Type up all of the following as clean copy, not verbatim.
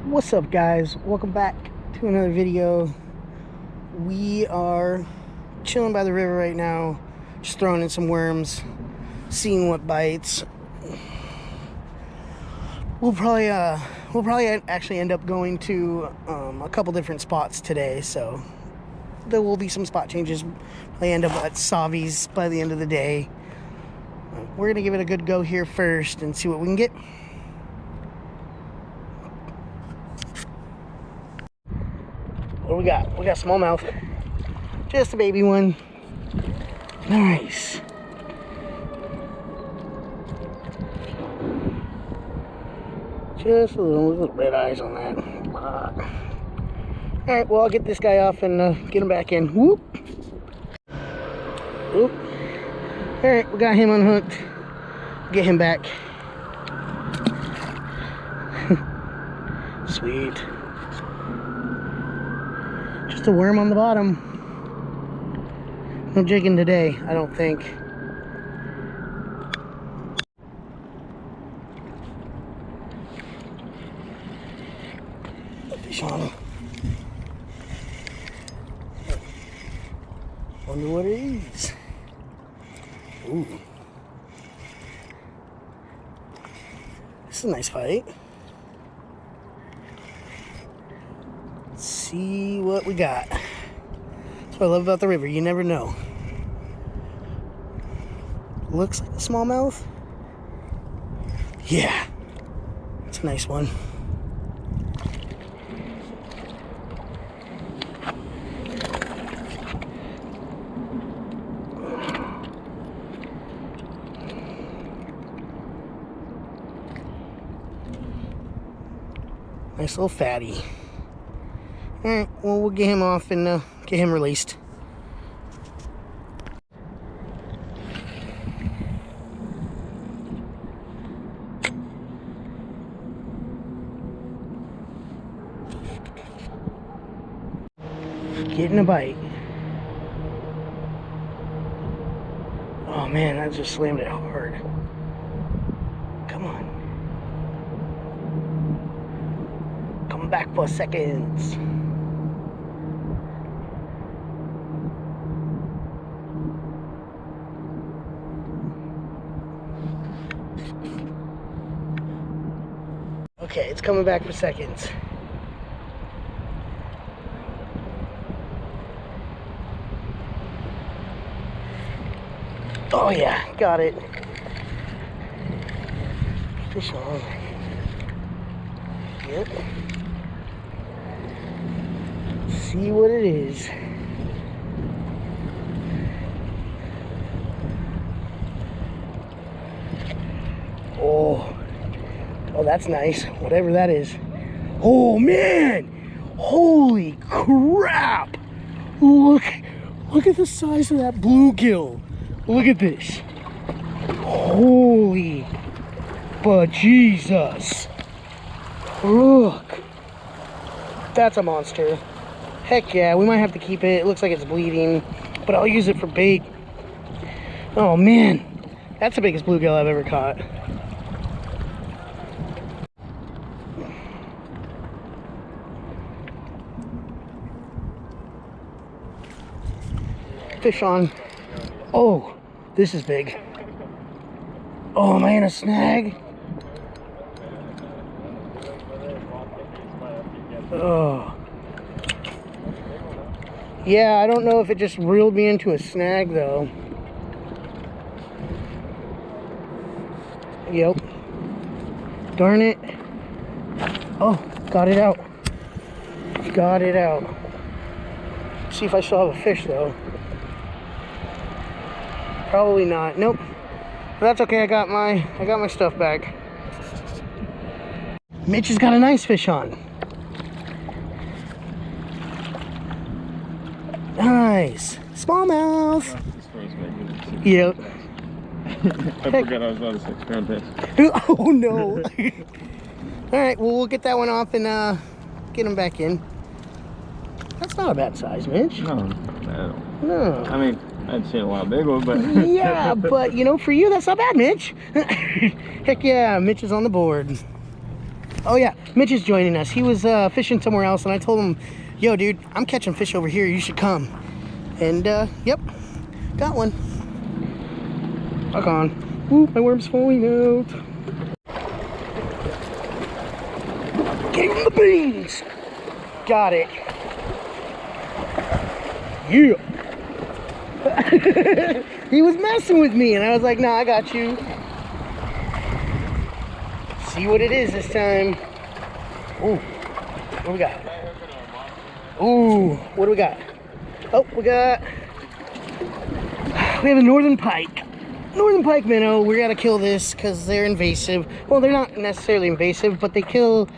What's up, guys? Welcome back to another video. We are chilling by the river right now, just throwing in some worms, seeing what bites. We'll probably actually end up going to a couple different spots today, so there will be some spot changes. Probably end up at Savi's by the end of the day. We're gonna give it a good go here first and see what we can get. What do we got? We got smallmouth. Just a baby one. Nice. Just a little red eyes on that. Alright, well, I'll get this guy off and get him back in. Whoop. Whoop. Alright, we got him unhooked. Get him back. Sweet. Just a worm on the bottom. No jigging today, I don't think. Fish on him. Wonder what it is. Ooh. This is a nice fight. Let's see what we got. That's what I love about the river. You never know. Looks like a smallmouth. Yeah. It's a nice one. Nice little fatty. Alright, well, we'll get him off and get him released. Getting a bite. Oh man, I just slammed it hard. Come on. Come back for seconds. Okay, it's coming back for seconds. Oh yeah, got it. Fish on. Yep. See what it is. Oh, that's nice. Whatever that is. Oh man! Holy crap! Look at the size of that bluegill. Look at this. Holy bejesus. Look. That's a monster. Heck yeah, we might have to keep it. It looks like it's bleeding, but I'll use it for bait. Oh man, that's the biggest bluegill I've ever caught. Fish on. Oh, this is big. Oh man, a snag. Oh. Yeah, I don't know if it just reeled me into a snag though. Yep. Darn it. Oh, got it out. Got it out. Let's see if I still have a fish though. Probably not. Nope. But that's okay. I got my stuff back. Mitch has got a nice fish on. Nice. Smallmouth. Yep. I forgot I was on a 6-pound fish. Oh no. Alright, well, we'll get that one off and get him back in. That's not a bad size, Mitch. No. No. I mean, I'd say a lot bigger, but... Yeah, but, you know, for you, that's not bad, Mitch. Heck yeah, Mitch is on the board. Oh yeah, Mitch is joining us. He was fishing somewhere else, and I told him, yo dude, I'm catching fish over here, you should come. And yep, got one. Fuck on. Ooh, my worm's falling out. Get him the beans. Got it. Yeah. He was messing with me, and I was like, nah, I got you. See what it is this time. Ooh, what do we got? Ooh, what do we got? Oh, we have a northern pike. Northern pike minnow. We gotta kill this because they're invasive. Well, they're not necessarily invasive, but they kill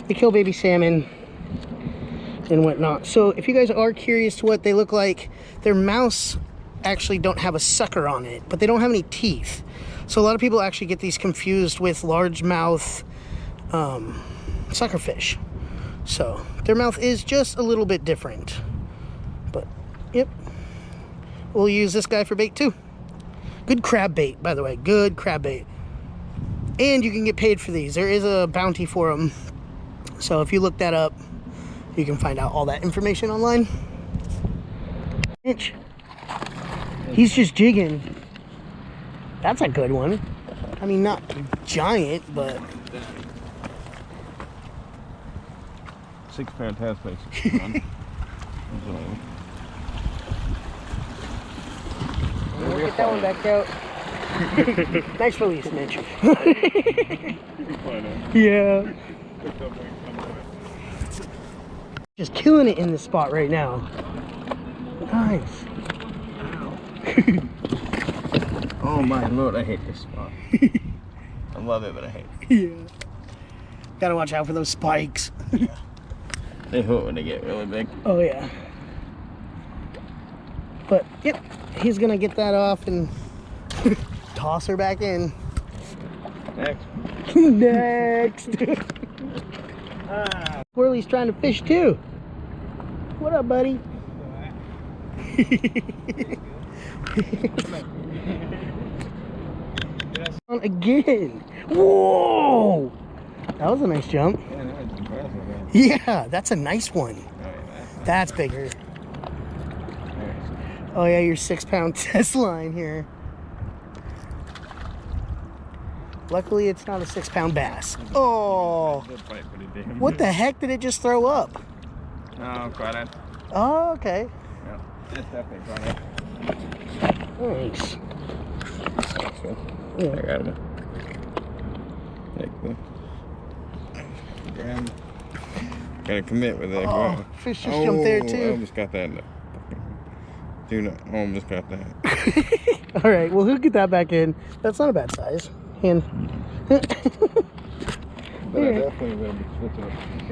baby salmon and whatnot. So if you guys are curious what they look like, their mouths actually don't have a sucker on it, but they don't have any teeth. So a lot of people actually get these confused with largemouth suckerfish. So their mouth is just a little bit different. But yep, we'll use this guy for bait too. Good crab bait, by the way. Good crab bait. And you can get paid for these. There is a bounty for them. So if you look that up, you can find out all that information online. Mitch, he's just jigging. That's a good one. I mean, not giant, but 6 pound test base. We'll get that one back out. Nice release, Mitch. Yeah. Just killing it in this spot right now. Nice. Oh my lord, I hate this spot. I love it, but I hate it. Yeah. Gotta watch out for those spikes. They hurt when they get really big. Oh yeah. But yep, he's gonna get that off and toss her back in. Next. Next. Squirrely's trying to fish too. What up, buddy? On again. Whoa! That was a nice jump. Yeah, that was impressive. Yeah, that's a nice one. That's bigger. Oh yeah, your 6 pound test line here. Luckily, it's not a 6 pound bass. Oh! What the heck did it just throw up? No, crawdad. Oh, okay. Yeah, it's definitely crawdad. Nice. Yeah. I got him. Grab. Gotta commit with that. Oh, fish just jumped there too. I almost got that. Dude, I almost got that. All right, well, he'll get that back in. That's not a bad size. Hand. But I definitely will be switching up the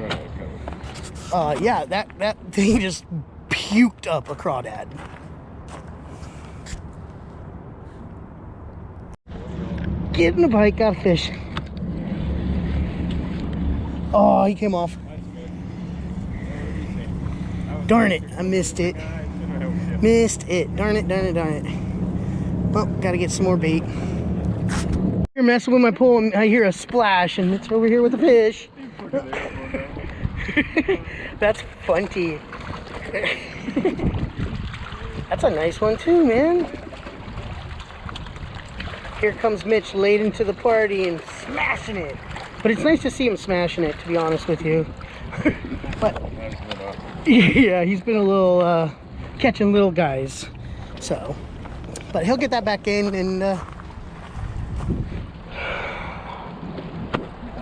crawdad. Yeah, that thing just puked up a crawdad. Get in the bite, got a fish. Oh, he came off. Darn it, I missed it. Missed it. Darn it, darn it, darn it. Well, gotta get some more bait. You're messing with my pole and I hear a splash and it's over here with the fish. That's funny. That's a nice one too, man. Here comes Mitch late into the party and smashing it. But it's nice to see him smashing it, to be honest with you. But yeah, he's been a little catching little guys. So, but he'll get that back in and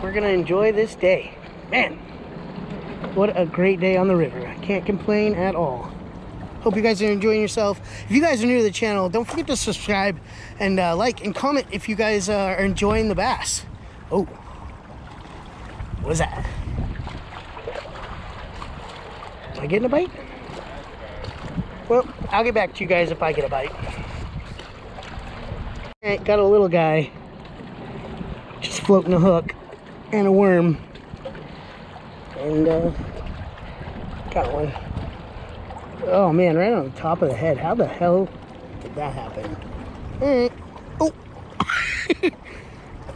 we're gonna enjoy this day. Man, what a great day on the river. I can't complain at all. Hope you guys are enjoying yourself. If you guys are new to the channel, don't forget to subscribe and like and comment if you guys are enjoying the bass. Oh, what was that? Am I getting a bite? Well, I'll get back to you guys if I get a bite. All right, got a little guy just floating a hook and a worm, and got one. Oh man, right on the top of the head. How the hell did that happen? Oh,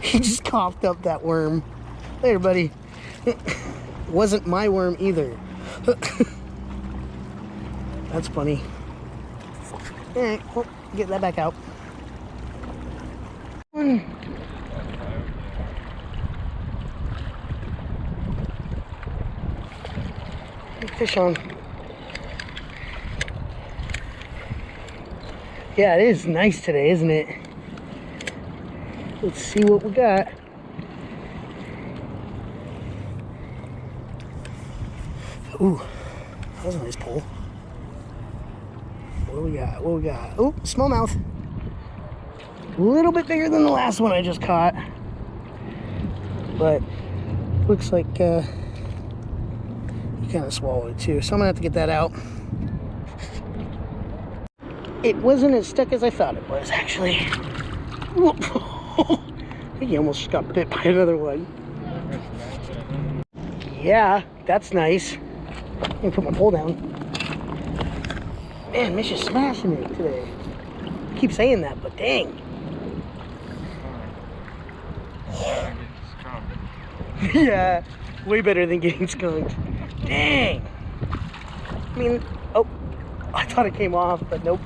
he just coughed up that worm. Later, buddy. Wasn't my worm either. That's funny. All right, well, get that back out. Fish on. Yeah, it is nice today, isn't it? Let's see what we got. Ooh, that was a nice pull. What do we got? What we got? Ooh, smallmouth. A little bit bigger than the last one I just caught. But looks like he kind of swallowed it too. So I'm gonna have to get that out. It wasn't as stuck as I thought it was, actually. I think he almost got bit by another one. Yeah, that's nice. Let me put my pole down. Man, Mitch is smashing it today. I keep saying that, but dang. Yeah, way better than getting skunked. Dang. I mean, oh, I thought it came off, but nope.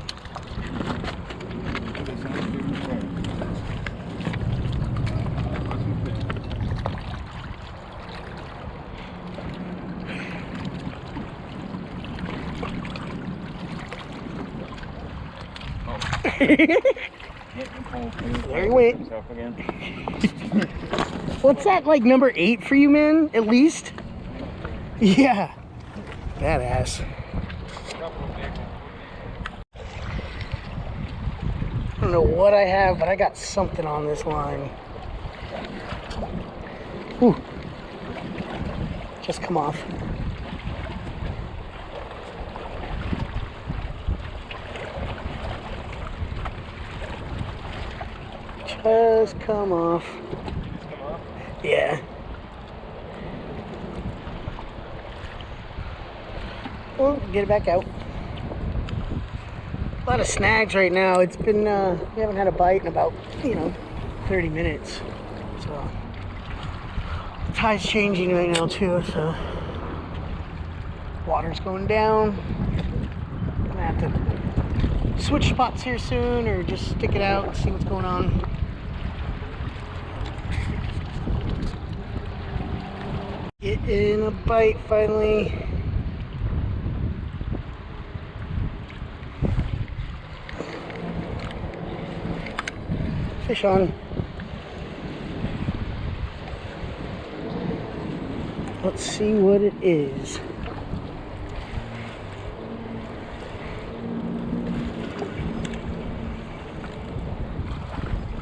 There he went. What's that, like number 8 for you, man? At least? Yeah. Badass. I don't know what I have, but I got something on this line. Ooh. Just come off. Just come off. Yeah. Well, get it back out. A lot of snags right now. It's been, we haven't had a bite in about, 30 minutes. So, the tide's changing right now too, so water's going down. I'm gonna have to switch spots here soon or just stick it out and see what's going on. Getting a bite finally. Fish on. Let's see what it is.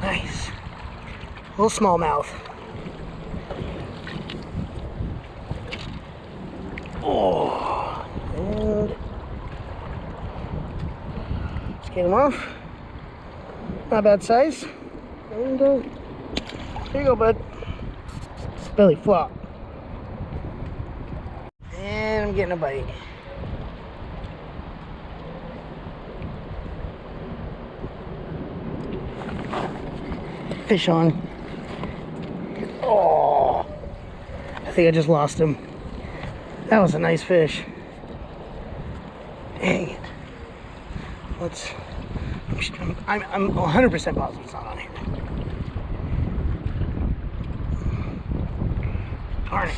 Nice. Little smallmouth. Oh, and let's get him off. Not bad size. And there you go, bud. Belly flop. And I'm getting a bite. Fish on. Oh, I think I just lost him. That was a nice fish. Dang it. Let's. I'm 100% positive it's not on here. Darn it.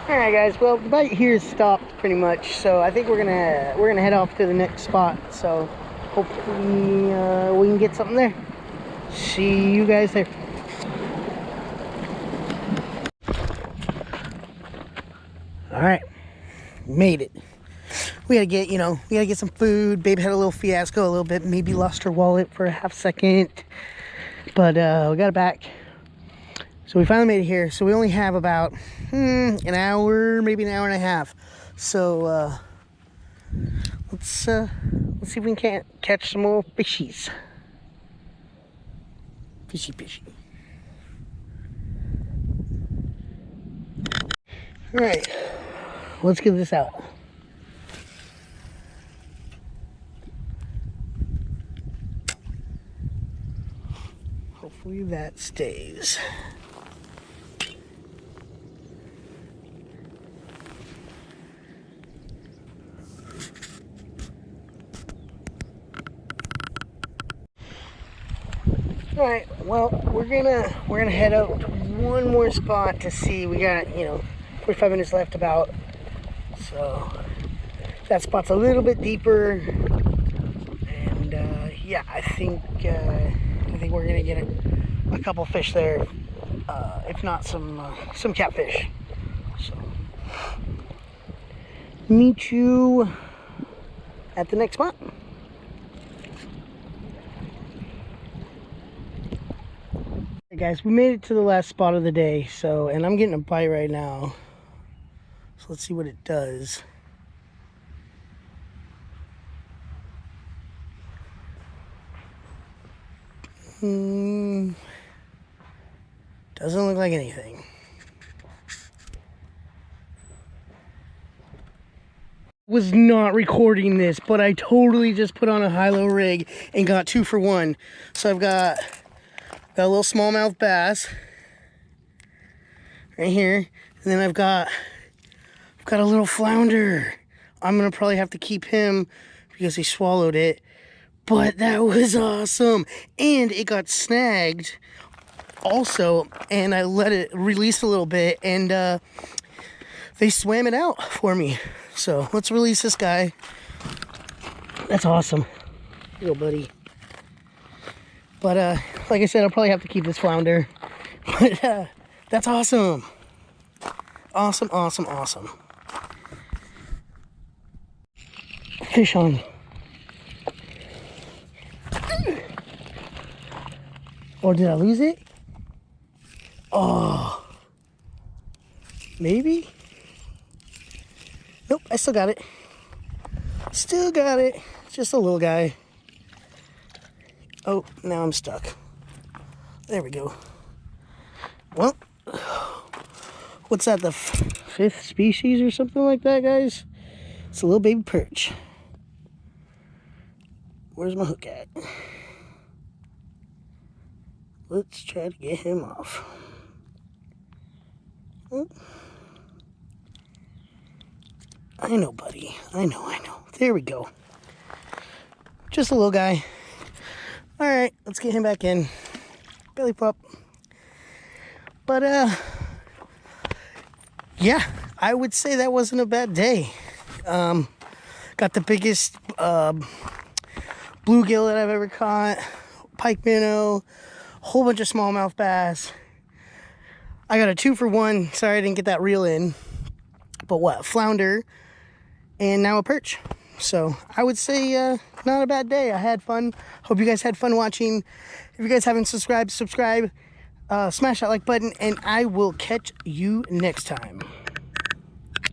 All right, guys. Well, the bite here is stopped pretty much, so I think we're gonna head off to the next spot. So hopefully we can get something there. See you guys there. All right, made it. We gotta get some food. Babe had a little fiasco a little bit, maybe lost her wallet for a half second, but we got it back. So we finally made it here. So we only have about an hour, maybe an hour and a half. So let's see if we can catch some more fishies. Fishy. All right, let's get this out. Hopefully that stays. All right, well, we're gonna head out to one more spot to see. We got 45 minutes left about, so that spot's a little bit deeper, and yeah, I think we're gonna get a couple fish there, if not some catfish. So meet you at the next spot. Hey guys, we made it to the last spot of the day, and I'm getting a bite right now. So let's see what it does. Doesn't look like anything. Was not recording this, but I totally just put on a high-low rig and got 2 for 1. So I've got a little smallmouth bass right here, and then I've got a little flounder. I'm gonna probably have to keep him because he swallowed it, but that was awesome. And it got snagged also, and I let it release a little bit, and they swam it out for me. So let's release this guy. That's awesome. Here you go, buddy. But like I said, I'll probably have to keep this flounder. But that's awesome. Awesome, awesome, awesome. Fish on. Or did I lose it? Oh. Maybe? Nope, I still got it. Still got it. It's just a little guy. Oh, now I'm stuck. There we go. Well, what's that, the 5th species or something like that, guys? It's a little baby perch. Where's my hook at? Let's try to get him off. Oh. I know, buddy. I know. There we go. Just a little guy. All right, let's get him back in. Belly pop. But, yeah, I would say that wasn't a bad day. Got the biggest bluegill that I've ever caught, pike minnow, a whole bunch of smallmouth bass. I got a 2 for 1. Sorry I didn't get that reel in. But what? Flounder. And now a perch. So I would say not a bad day. I had fun. Hope you guys had fun watching. If you guys haven't subscribed, subscribe. Smash that like button. And I will catch you next time.